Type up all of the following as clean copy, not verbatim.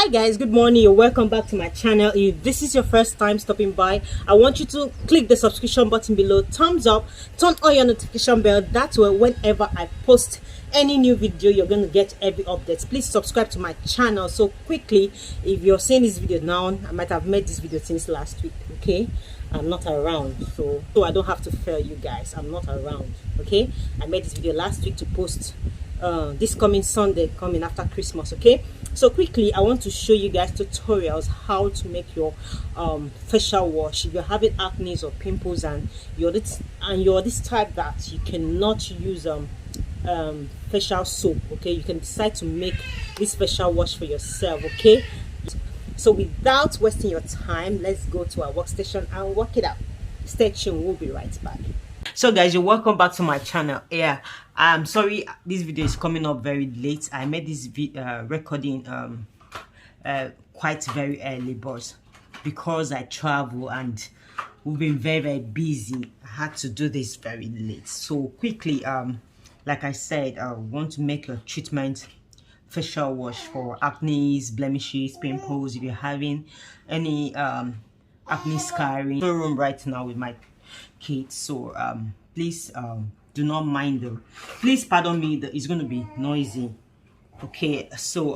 Hi guys, good morning. You're welcome back to my channel. If this is your first time stopping by, I want you to click the subscription button below, thumbs up, turn on your notification bell. That way whenever I post any new video, you're going to get every update. Please subscribe to my channel. So quickly, if you're seeing this video now, I might have made this video since last week. Okay, I'm not around, so I don't have to fail you guys. I'm not around. Okay, I made this video last week to post this coming Sunday, coming after Christmas. Okay, so quickly I want to show you guys tutorials how to make your facial wash. If you're having acne or pimples and you're this type that you cannot use facial soap, okay, you can decide to make this facial wash for yourself. Okay, so without wasting your time, let's go to our workstation and work it out. Stay tuned, we'll be right back. So guys, you're welcome back to my channel. Yeah, I'm sorry this video is coming up very late. I made this recording quite very early, but because I travel and we've been very busy, I had to do this very late. So quickly, like I said, I want to make a treatment facial wash for acne, blemishes, pimples. If you're having any acne scarring, room right now with my kids, so please do not mind them. Please pardon me that it's going to be noisy. Okay, so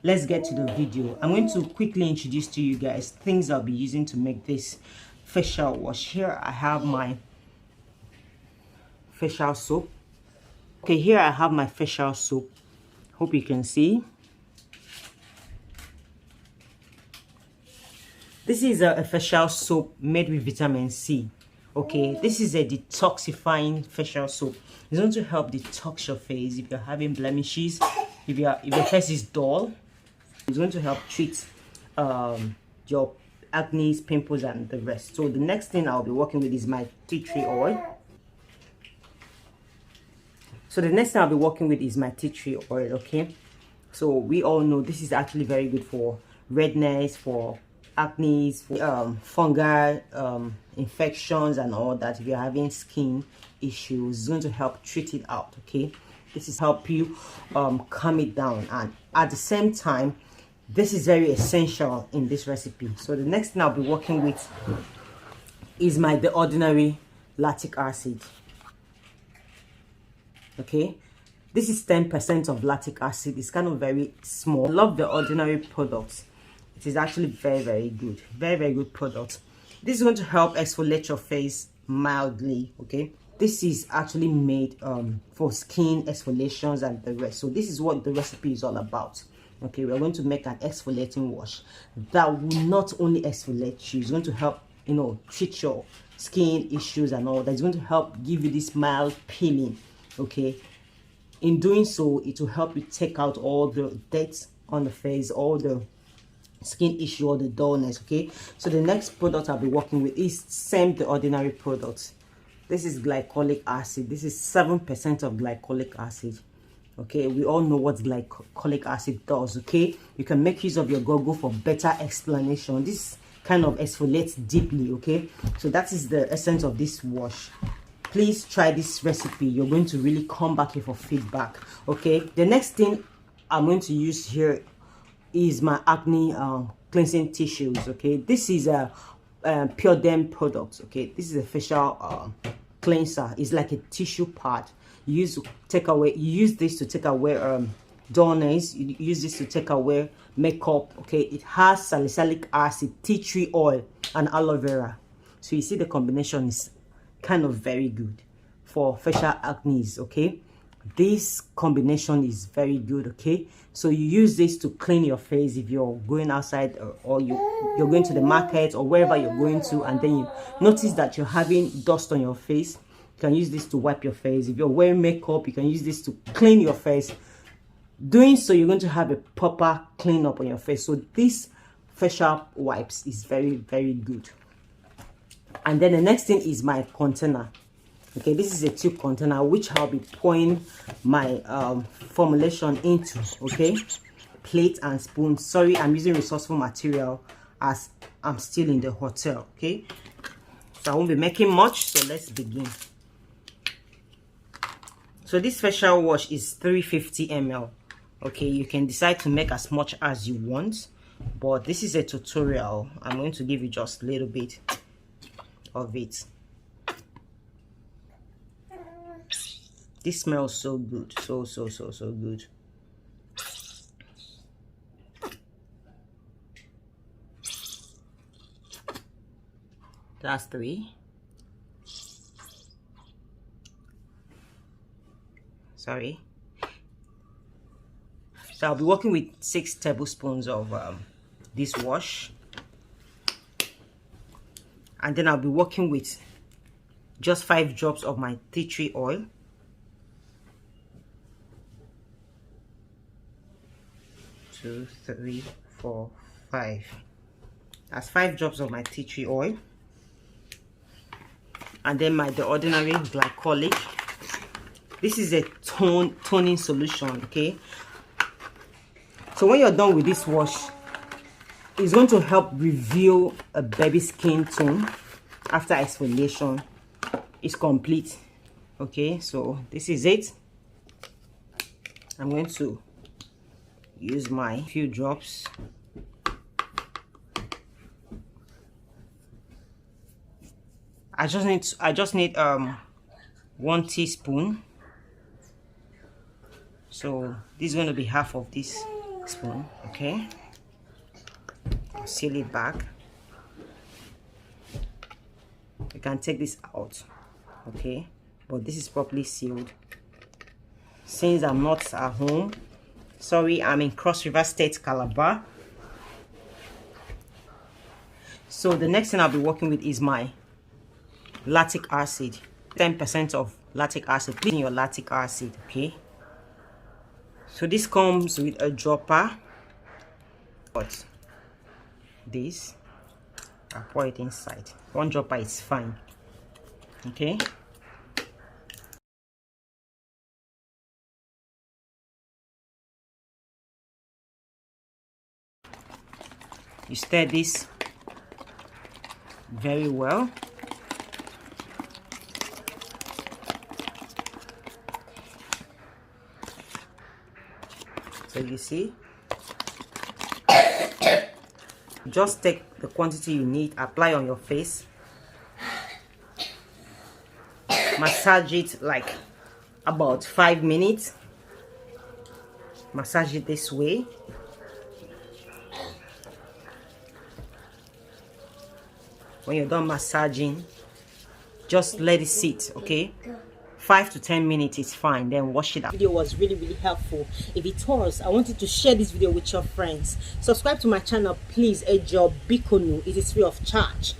let's get to the video. I'm going to quickly introduce to you guys things I'll be using to make this facial wash. Here I have my facial soap. Okay, here I have my facial soap. Hope you can see. This is a facial soap made with vitamin C. Okay, this is a detoxifying facial soap. It's going to help detox your face if you're having blemishes, if your face is dull. It's going to help treat your acne, pimples, and the rest. So the next thing I'll be working with is my tea tree oil. Okay, so we all know this is actually very good for redness, for acne, fungal infections and all that. If you're having skin issues, it's going to help treat it out. Okay, this is help you calm it down, and at the same time this is very essential in this recipe. So the next thing I'll be working with is the ordinary lactic acid. Okay, this is 10% of lactic acid. It's kind of very small. I love the ordinary products. It is actually very good, very good product. This is going to help exfoliate your face mildly. Okay, this is actually made for skin exfoliations and the rest. So this is what the recipe is all about. Okay, we're going to make an exfoliating wash that will not only exfoliate you, it's going to help, you know, treat your skin issues and all that. It's going to help give you this mild peeling. Okay, in doing so, it will help you take out all the dirt on the face, all the skin issue or the dullness. Okay, so the next product I'll be working with is the ordinary product. This is glycolic acid. This is 7% of glycolic acid. Okay, we all know what glycolic acid does. Okay, you can make use of your Google for better explanation. This kind of exfoliates deeply. Okay, so that is the essence of this wash. Please try this recipe. You're going to really come back here for feedback. Okay, the next thing I'm going to use here is my acne cleansing tissues. Okay, this is a Pure Derm product. Okay, this is a facial cleanser. It's like a tissue pad. You use this to take away dullness. You use this to take away makeup. Okay, it has salicylic acid, tea tree oil, and aloe vera. So you see the combination is kind of very good for facial acne. Okay, this combination is very good. Okay, so you use this to clean your face if you're going outside, or you're going to the market or wherever you're going to, and then you notice that you're having dust on your face. You can use this to wipe your face. If you're wearing makeup, you can use this to clean your face. Doing so, you're going to have a proper clean up on your face. So this facial wipes is very good. And then the next thing is my container. Okay, this is a tube container which I'll be pouring my formulation into. Okay, plate and spoon. Sorry, I'm using resourceful material as I'm still in the hotel. Okay, so I won't be making much, so let's begin. So this facial wash is 350 ml. Okay, you can decide to make as much as you want, but this is a tutorial. I'm going to give you just a little bit of it. This smells so good, so good. That's 3. Sorry. So I'll be working with 6 tablespoons of this wash, and then I'll be working with just 5 drops of my tea tree oil. 2, 3, 4, 5. That's 5 drops of my tea tree oil, and then the ordinary glycolic. This is a toning solution. Okay, so when you're done with this wash, it's going to help reveal a baby skin tone after exfoliation is complete. Okay, so this is it. I'm going to use my few drops. I just need 1 teaspoon. So this is going to be half of this spoon. Okay, I'll seal it back. You can take this out. Okay, but this is properly sealed. Since I'm not at home, sorry, I'm in Cross River State, Calabar. So the next thing I'll be working with is my lactic acid. 10% of lactic acid. Please, your lactic acid. Okay, so this comes with a dropper, but this, I'll pour it inside. 1 dropper is fine. Okay, you stir this very well. So you see, just take the quantity you need, apply on your face, massage it like about 5 minutes. Massage it this way. When you're done massaging, just let it sit. Okay, 5 to 10 minutes is fine, then wash it out. Video was really helpful. If it was, I want you to share this video with your friends. Subscribe to my channel, please. Ejo Bikonu, it is free of charge.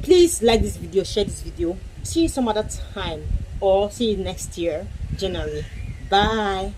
Please like this video, share this video. See you some other time, or see you next year, January. Bye.